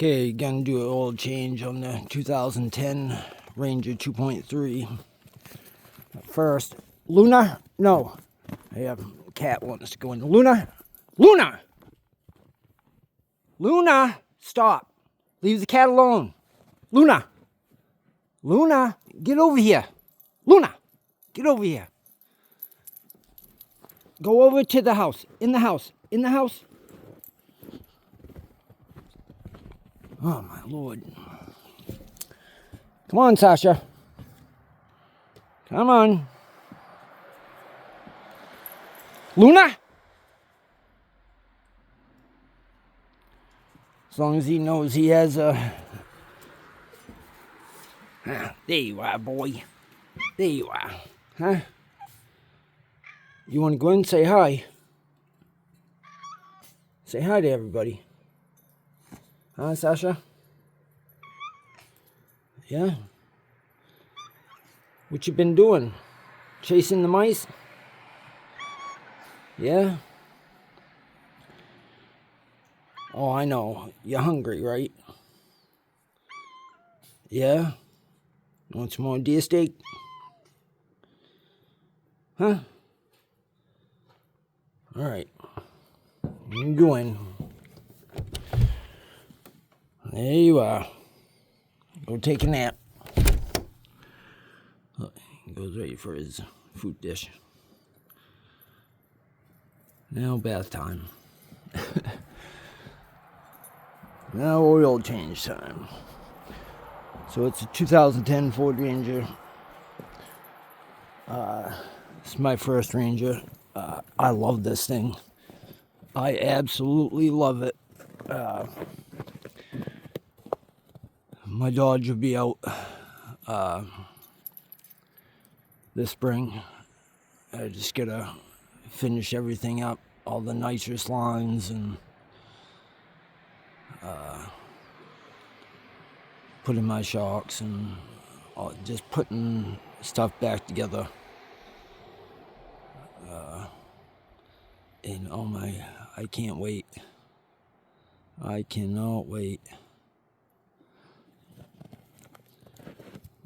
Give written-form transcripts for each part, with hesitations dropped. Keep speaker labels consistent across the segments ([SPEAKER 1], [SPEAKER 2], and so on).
[SPEAKER 1] Okay, gonna do an oil change on the 2010 Ranger 2.3. First, Luna, no. I have a cat wants to go in. Luna, Luna, Luna, stop. Leave the cat alone. Luna, Luna, get over here. Luna, get over here. Go over to the house. In the house. In the house. Oh, my Lord. Come on, Sasha. Come on. Luna? As long as he knows he has a... there you are, boy. There you are. Huh? You want to go in and say hi? Say hi to everybody. Huh, Sasha? Yeah? What you been doing? Chasing the mice? Yeah? Oh, I know. You're hungry, right? Yeah? Want some more deer steak? Huh? Alright. You can go in. There you are. Go take a nap. Look, he goes ready for his food dish. Now bath time. Now oil change time. So it's a 2010 Ford Ranger. It's my first Ranger. I love this thing. I absolutely love it. My Dodge will be out this spring. I just gotta finish everything up, all the nitrous lines, and put in my shocks and just putting stuff back together. And oh my, I can't wait. I cannot wait.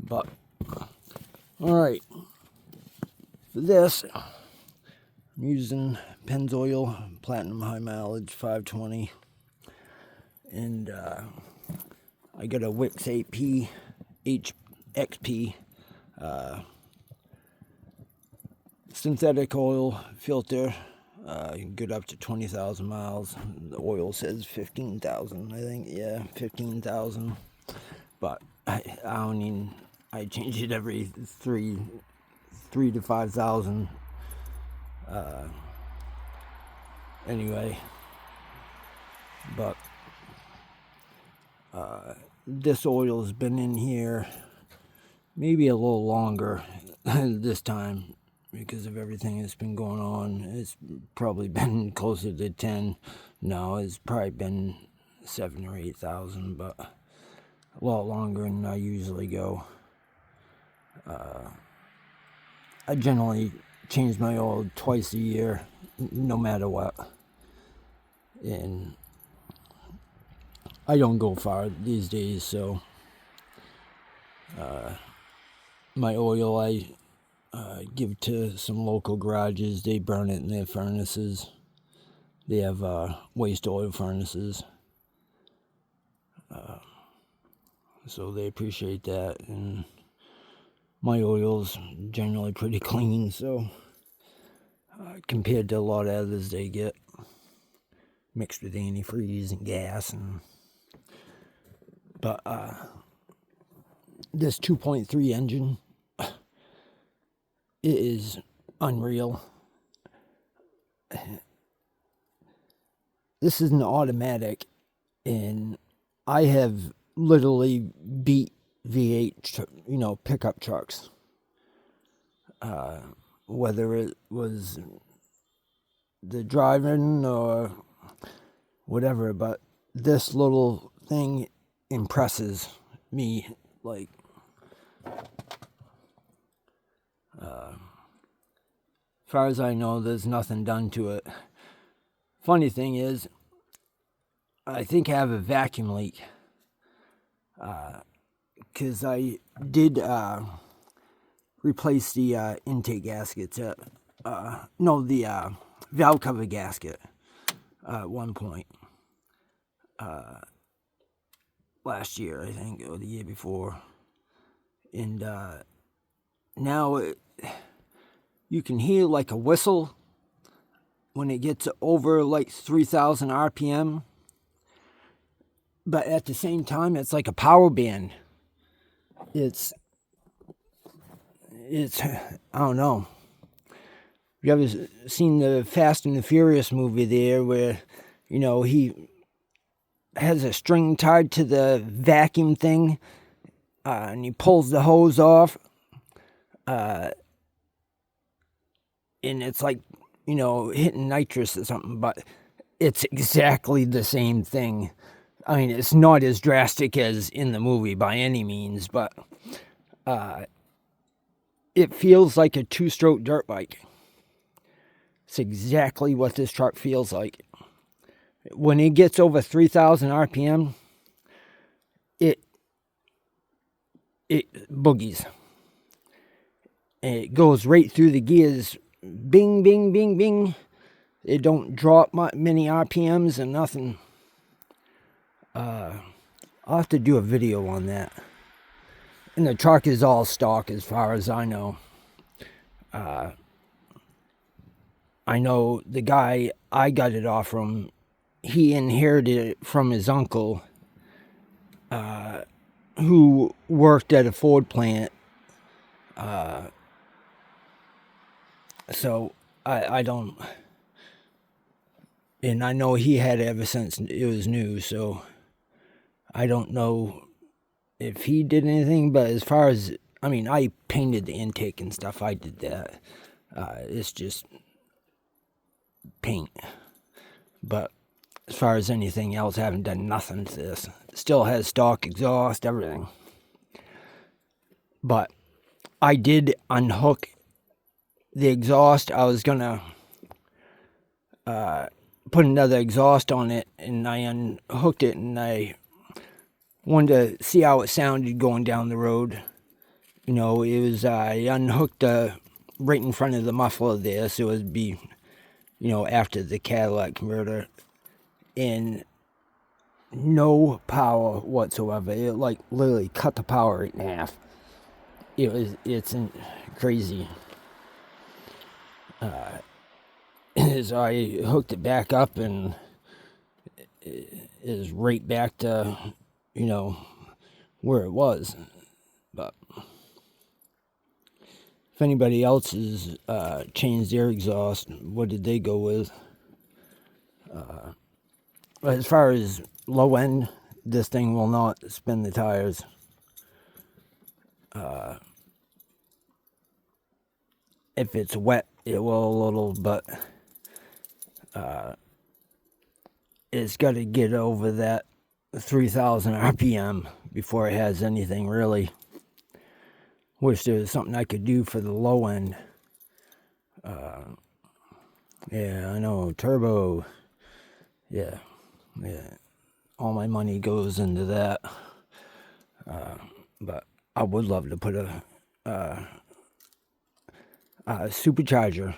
[SPEAKER 1] But, alright. For this, I'm using Pennzoil Platinum High Mileage 520. And I got a Wix 8P HXP synthetic oil filter. Good up to 20,000 miles. The oil says 15,000, I think. Yeah, 15,000. But I don't even, I change it every three to 5,000. Anyway, but this oil has been in here maybe a little longer this time because of everything that's been going on. It's probably been closer to 10. No, it's probably been 7 or 8,000, but a lot longer than I usually go. I generally change my oil twice a year, no matter what. And I don't go far these days, so my oil I give to some local garages. They burn it in their furnaces. They have waste oil furnaces. So they appreciate that. And my oil's generally pretty clean, so compared to a lot of others they get mixed with antifreeze and gas. But this 2.3 engine, it is unreal. This is an automatic, and I have literally beat V8, pickup trucks. Whether it was the driving or whatever, but this little thing impresses me. Like, as far as I know, there's nothing done to it. Funny thing is, I think I have a vacuum leak. because I did replace the intake gaskets at, no, the valve cover gasket at one point. Last year, I think, or the year before. And now you can hear like a whistle when it gets over like 3,000 RPM. But at the same time, it's like a power band. It's I don't know. You ever seen the Fast and the Furious movie there where, you know, he has a string tied to the vacuum thing, and he pulls the hose off, and it's like, you know, hitting nitrous or something, but it's exactly the same thing. I mean, it's not as drastic as in the movie by any means, but it feels like a two-stroke dirt bike. It's exactly what this truck feels like. When it gets over 3,000 RPM, it boogies. And it goes right through the gears. Bing, bing, bing, bing. It don't drop many RPMs and nothing. I'll have to do a video on that. And the truck is all stock as far as I know. I know the guy I got it off from, he inherited it from his uncle, who worked at a Ford plant. So I don't, and I know he had it ever since it was new, so I don't know if he did anything, but as far as, I mean, I painted the intake and stuff, I did that. It's just paint. But as far as anything else, I haven't done nothing to this. It still has stock exhaust, everything. But I did unhook the exhaust. I was gonna put another exhaust on it, and I unhooked it, and I wanted to see how it sounded going down the road. You know, it was, I unhooked right in front of the muffler there, so it would be, you know, after the Cadillac converter, and no power whatsoever. It like literally cut the power right in half. It's crazy. So I hooked it back up, and it is right back to, you know, where it was. But if anybody else has changed their exhaust, what did they go with? As far as low end, this thing will not spin the tires. If it's wet, it will a little, but it's got to get over that 3,000 RPM before it has anything really. Wish there was something I could do for the low end. Yeah, I know, turbo. Yeah. All my money goes into that. But I would love to put a supercharger.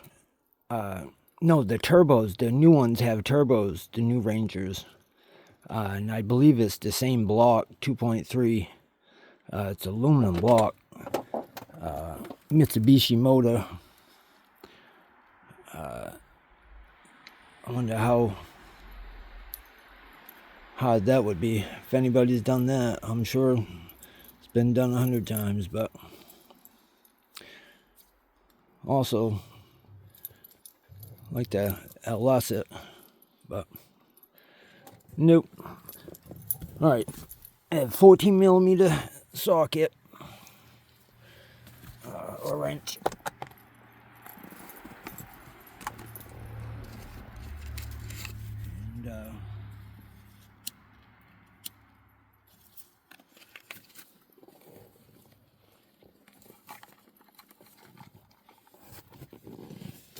[SPEAKER 1] No, the turbos, the new ones have turbos, the new Rangers. And I believe it's the same block, 2.3. It's aluminum block. Mitsubishi motor. I wonder how hard that would be. If anybody's done that, I'm sure it's been done 100 times, but also like to LS it, but nope. All right, a 14 millimeter socket or wrench.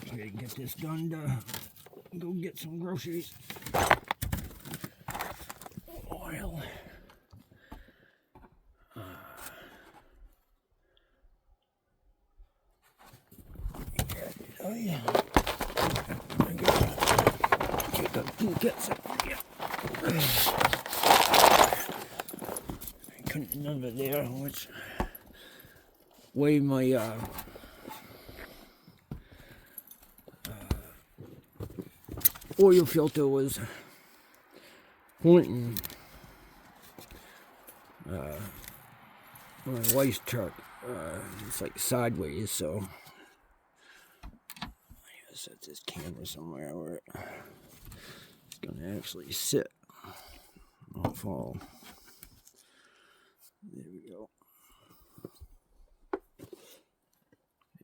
[SPEAKER 1] And I can get this done to go get some groceries. Oil. Yeah. I gotta get the pockets up here. I couldn't remember there which way my oil filter was pointing. My wife's truck, it's like sideways, so I gotta set this camera somewhere where it's gonna actually sit, not fall. There we go.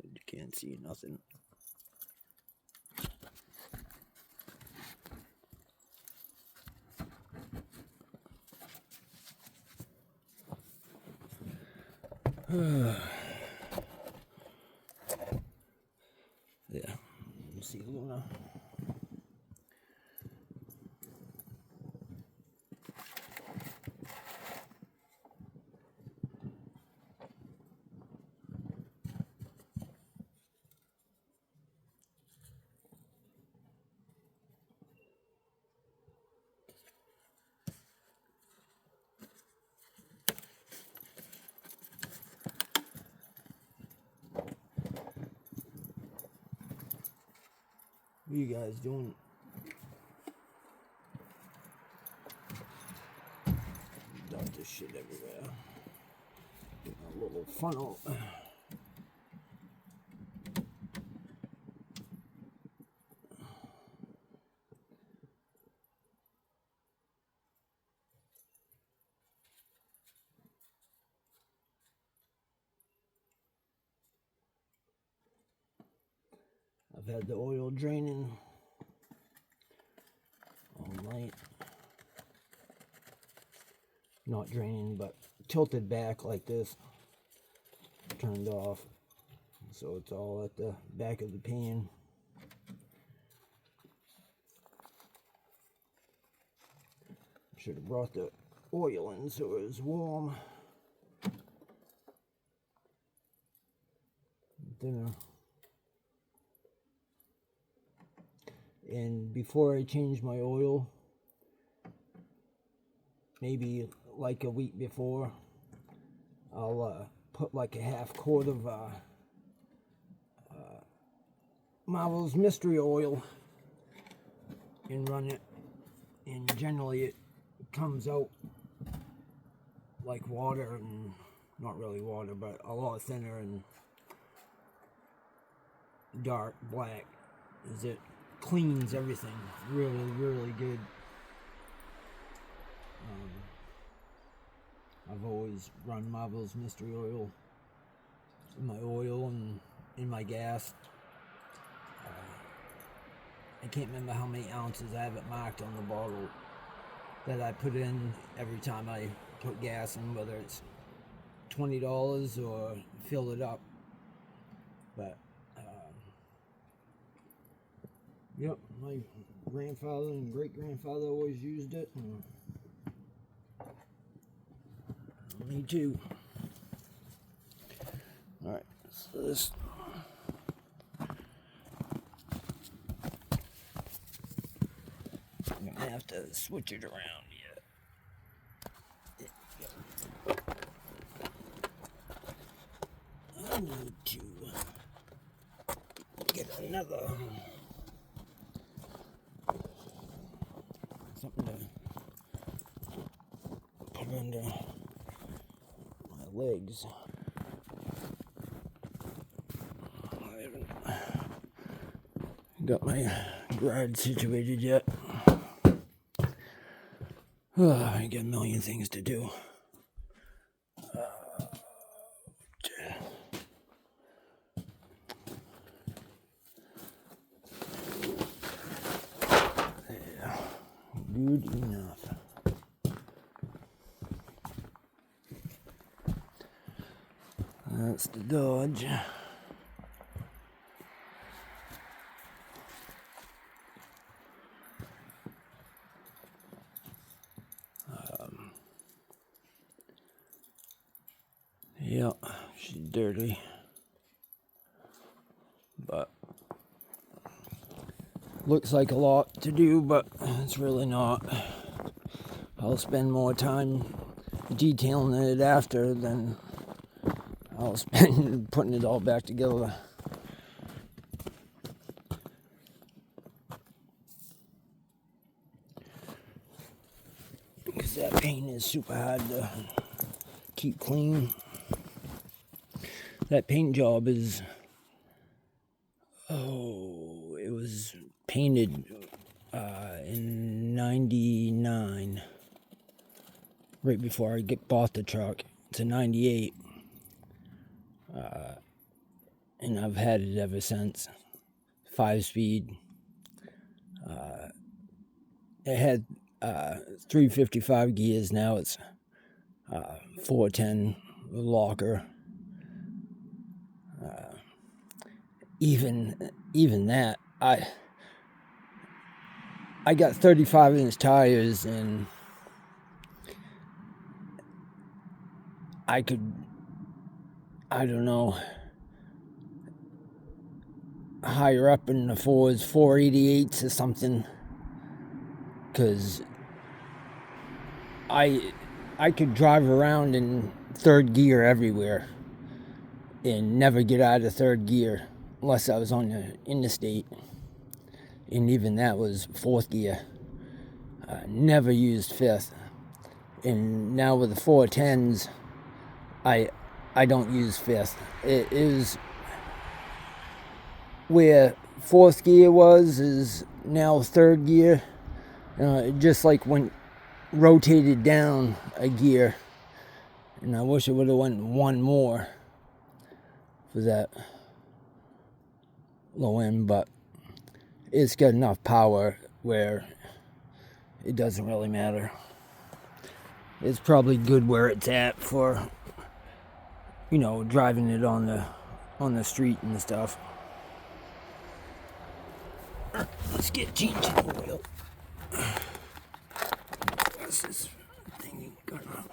[SPEAKER 1] You can't see nothing. Yeah, see Luna. What are you guys doing? Dump this shit everywhere. Get a little funnel. I've had the oil draining all night. Not draining, but tilted back like this. Turned off. So it's all at the back of the pan. Should have brought the oil in so it was warm. Dinner. And before I change my oil, maybe like a week before, I'll put like a half quart of Marvel's Mystery Oil and run it, and generally it comes out like water, and not really water, but a lot thinner and dark black, as it cleans everything really good. I've always run Marvel's Mystery Oil in my oil and in my gas. I can't remember how many ounces. I have it marked on the bottle that I put in every time I put gas in, whether it's $20 or fill it up. But yep, my grandfather and great-grandfather always used it. Me too. Alright, so this I'm gonna have to switch it around yet. I need to get another something to put under my legs. I haven't got my garage situated yet. I got a million things to do. Yeah, good enough. That's the Dodge. Yeah, she's dirty, but Looks like a lot to do, but it's really not. I'll spend more time detailing it after than I'll spend putting it all back together. Because that paint is super hard to keep clean. That paint job is, it was painted in 99, right before I bought the truck. It's a 98, and I've had it ever since. 5-speed. It had 355 gears. Now it's 410 locker. Even that, I got 35-inch tires, and I don't know, higher up in the 488s or something, because I could drive around in third gear everywhere and never get out of third gear unless I was on the interstate, and even that was fourth gear. Never used fifth. And now with the 410s, I don't use fifth. It is where fourth gear is now third gear. It just like went rotated down a gear, and I wish it would have went one more for that low end, but it's got enough power where it doesn't really matter. It's probably good where it's at for, driving it on the street and stuff. Let's get changing the oil. What's this thing gonna?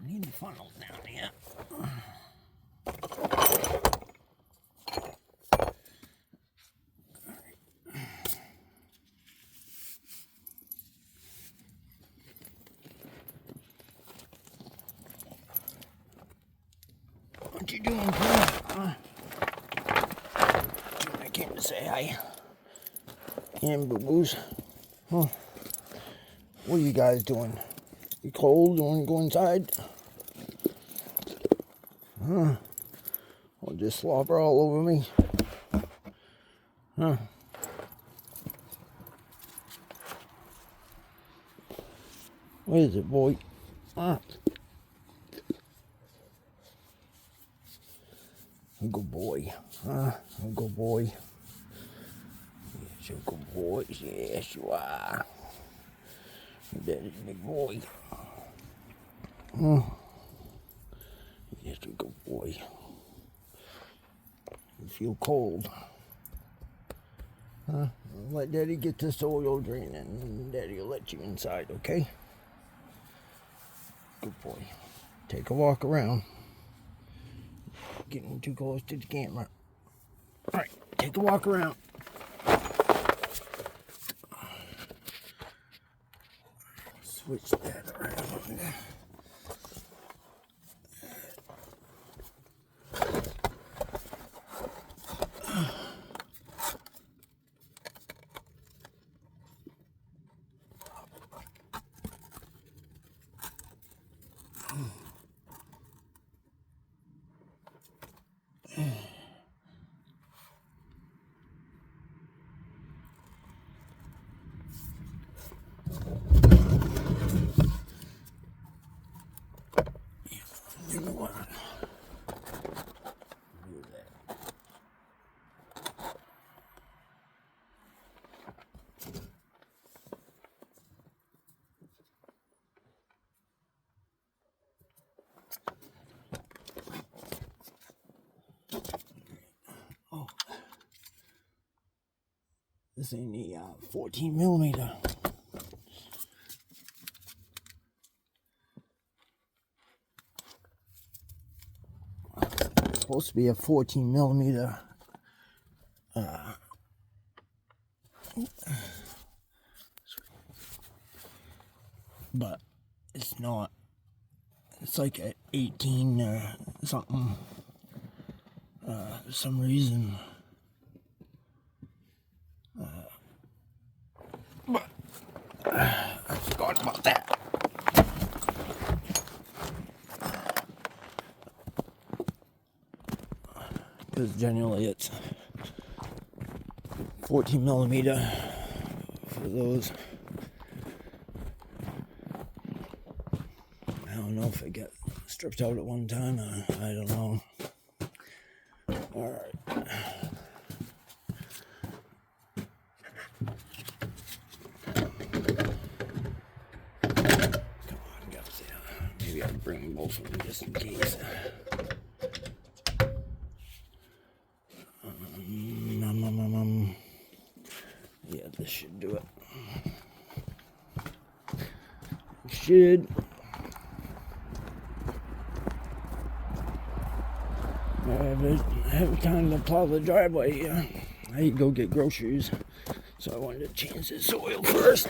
[SPEAKER 1] Need the funnels down here. What you doing, Pooh? I came to say hi. And boo-boos. Huh. What are you guys doing? You cold? You want to go inside? Huh? Or just slobber all over me? Huh? Where is it, boy? Huh? Good boy. Huh? Good boy. Yes, you're a good boy. Yes, you are. Daddy's big boy. Huh? Yes, you're a good boy. You feel cold. Huh? Let Daddy get this oil drain and Daddy will let you inside, okay? Good boy. Take a walk around. Getting too close to the camera. Alright, take a walk around. Switch that around. You know what? Do that. This ain't the 14 millimeter. It's supposed to be a 14 millimeter. But it's not. It's like a 18 or something. For some reason. But I forgot about that. Because generally it's 14 millimeter for those. I don't know if it got stripped out at one time. I don't know. Alright. Maybe I'll bring both of them just in case. Yeah, this should do it. Should. I have time to plow the driveway. I had to go get groceries, so I wanted to change the soil first.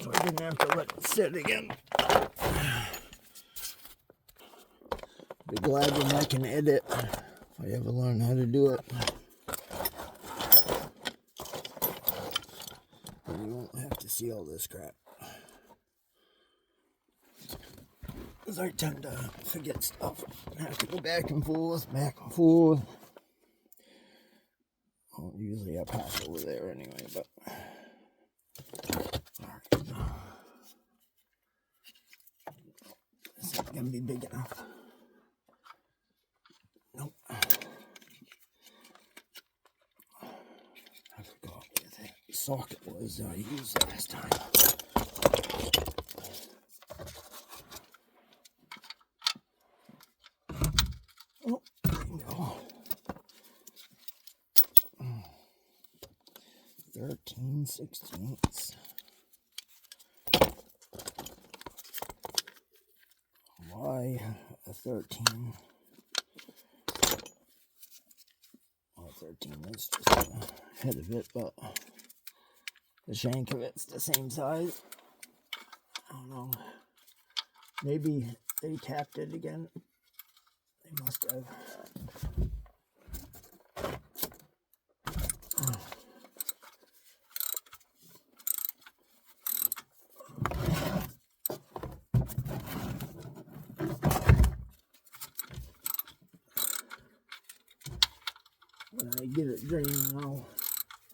[SPEAKER 1] So I didn't have to let it sit again. Be glad when I can edit, if I ever learn how to do it. And you won't have to see all this crap. Because I tend to forget stuff. I have to go back and forth, back and forth. Well, usually I pass over there anyway, but... Alright. This ain't gonna be big enough. Nope. I forgot where that socket was I used last time. Oh, there you go. 13/16. Why a 13? Well, 13 is just the head of it, but the shank of it's the same size. I don't know. Maybe they tapped it again. They must have. When I get it draining, I'll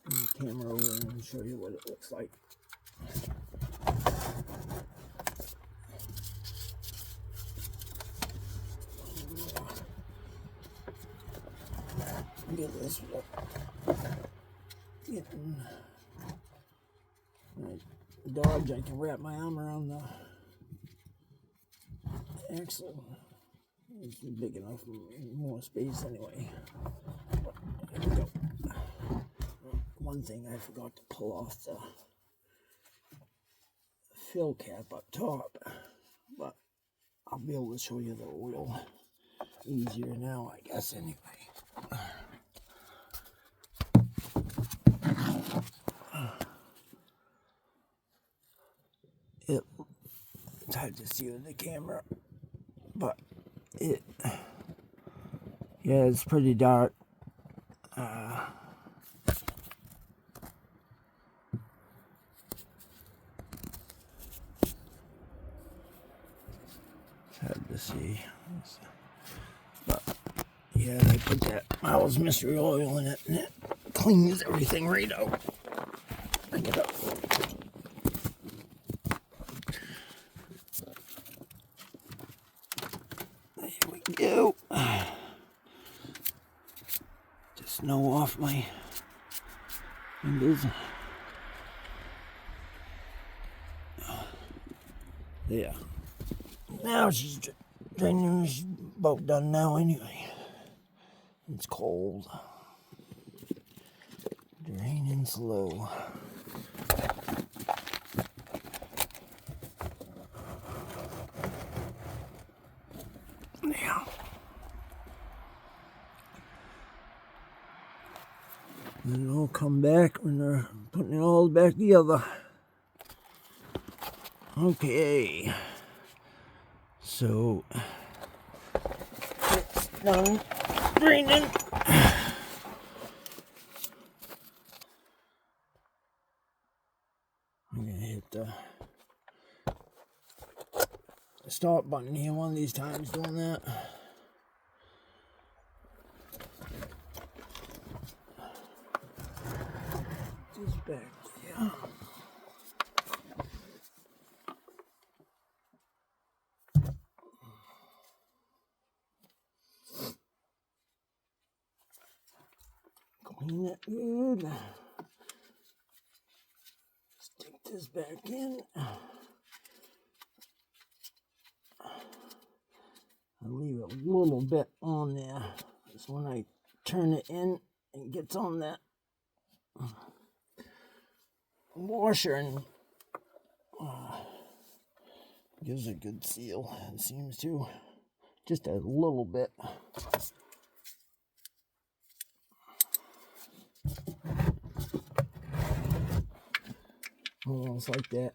[SPEAKER 1] bring the camera over and show you what it looks like. Get this one. Getting my Dodge, I can wrap my arm around the axle. It's big enough for more space anyway. Here we go. One thing I forgot to pull off the fill cap up top, but I'll be able to show you the oil easier now, I guess, anyway. It's hard to see with the camera, but yeah, it's pretty dark. Hard to see, but yeah, they put that Miles Mystery Oil in it, and it cleans everything right out. Pick it up. There we go. Just snow off my windows. Yeah. Now she's draining. She's about done now anyway. It's cold. and slow. Now, and it'll come back when they're putting it all back together. Okay, so it's done draining. I'm gonna hit the stop button here one of these times doing that. Just back there. Clean it good. Stick this back in. I'll leave a little bit on there. So when I turn it in, it gets on that washer and gives a good seal. It seems to. Just a little bit. Almost like that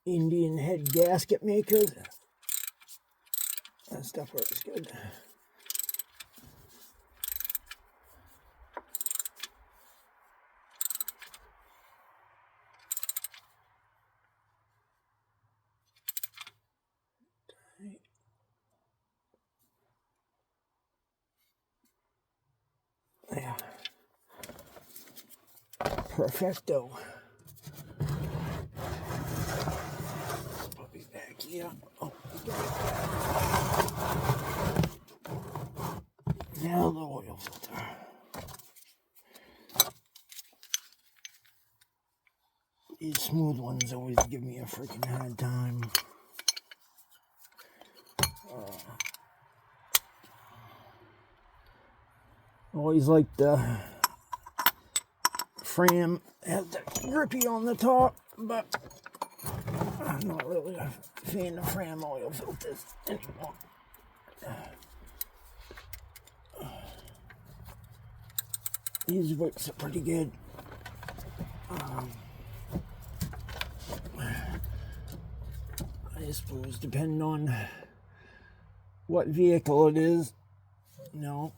[SPEAKER 1] Indian head gasket maker. That stuff works good. Yeah. Perfecto. Puppy back here. Oh, now the oil filter. These smooth ones always give me a freaking hard time. Always like the frame has the grippy on the top, but I'm not really a fan of frame oil filters anymore. These wicks are pretty good. I suppose depending on what vehicle it is, you know.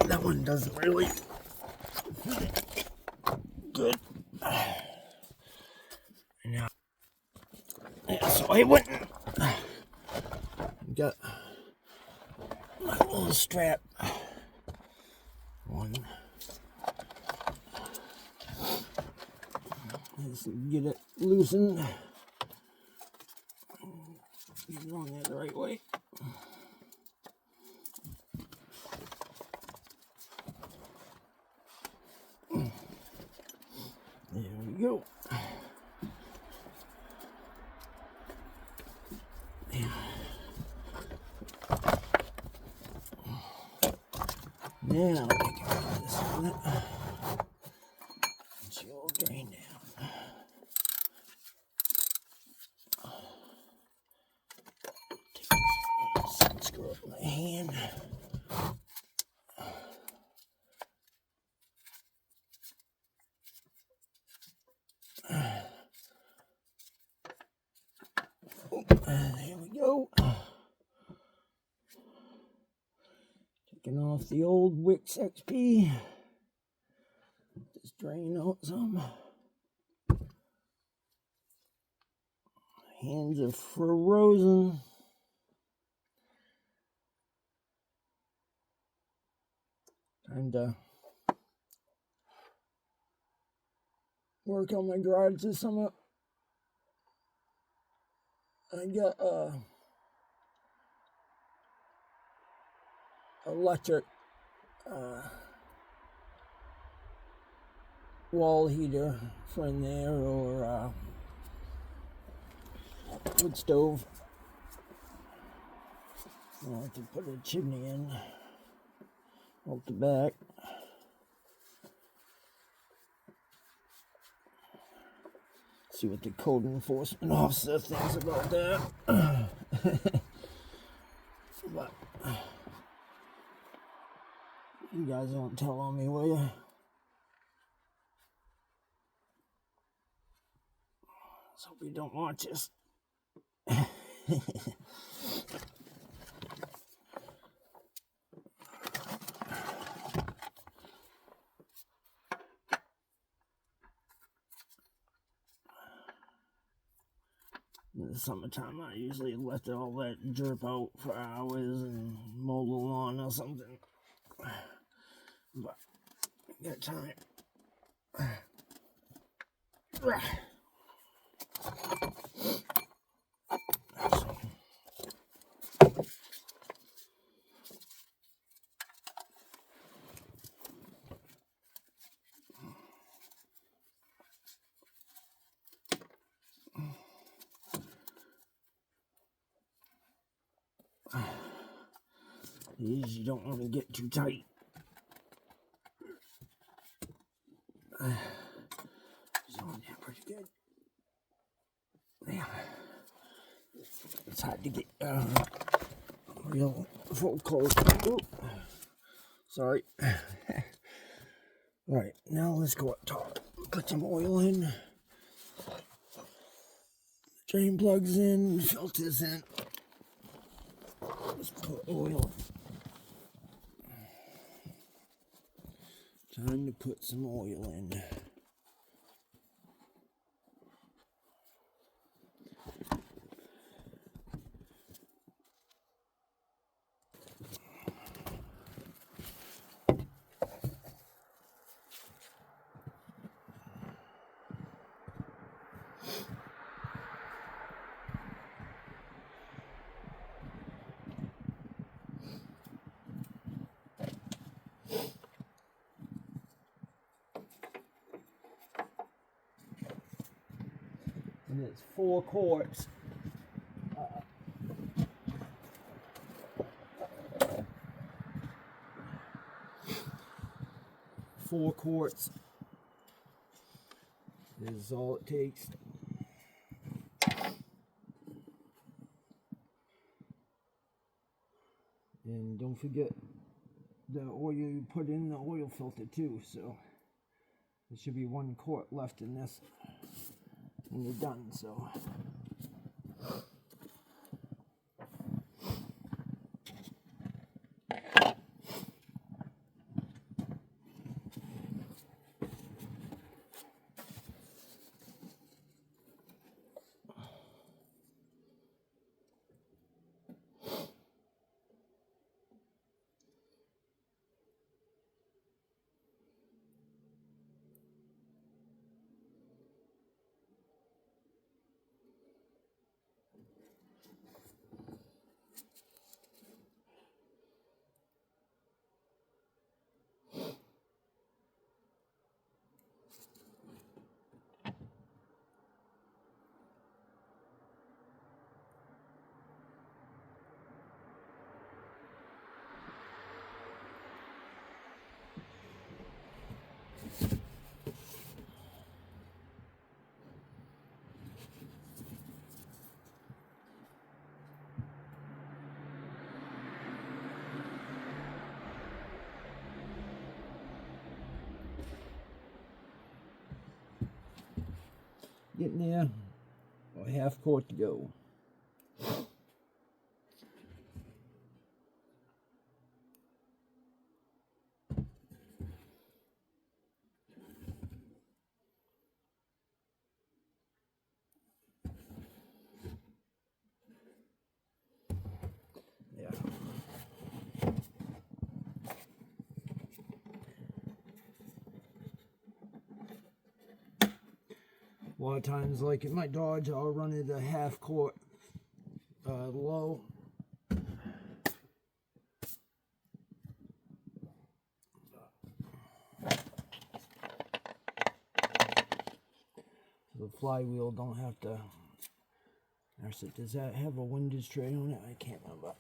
[SPEAKER 1] That one doesn't really good. Now, yeah, so I went and got my little strap one. Just get it loosened. Get it on there the right way. There we go. Now we can put this on it. And she'll drain down. Take this screw up my hand. There we go. Taking off the old Wix XP. Just drain out some. Hands are frozen. Time to work on my garage this summer. I got electric wall heater for in there, or wood stove. I'll have to put a chimney in out the back. See what the code enforcement officer thinks about that. But you guys won't tell on me, will you? Let's hope you don't watch this. In the summertime, I usually let all that drip out for hours and mow the lawn or something. But I got time. These you don't want to get too tight. It's on there pretty good. Yeah. It's hard to get real full close. Ooh. Sorry. Right, now let's go up top. Put some oil in. Drain plugs in, filters in. Let's put oil. Time to put some oil in. And it's 4 quarts. 4 quarts is all it takes. And don't forget the oil you put in the oil filter too. So there should be 1 quart left in this when you're done. So. Getting there, a half quart to go. Yeah. A lot of times, like in my Dodge, I'll run it a half quart low. The flywheel don't have to comparison. Does that have a windage tray on it? I can't remember.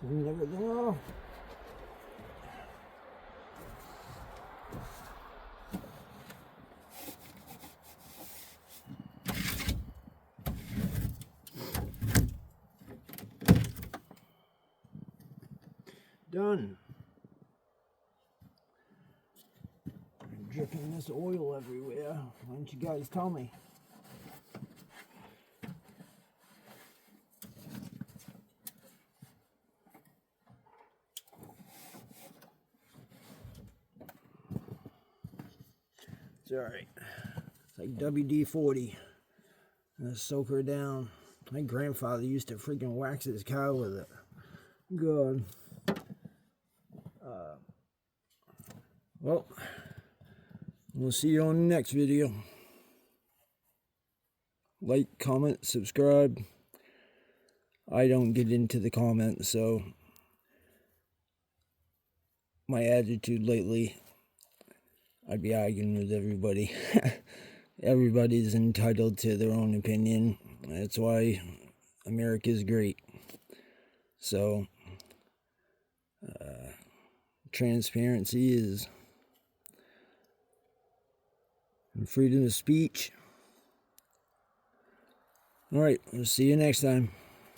[SPEAKER 1] Clean everything off. Done. I'm dripping this oil everywhere. Why don't you guys tell me? It's alright. It's like WD-40. Gonna soak her down. My grandfather used to freaking wax his car with it. God. Well, we'll see you on the next video. Like, comment, subscribe. I don't get into the comments, so my attitude lately, I'd be arguing with everybody. Everybody's entitled to their own opinion. That's why America's great. So, transparency is freedom of speech. Alright, we'll see you next time.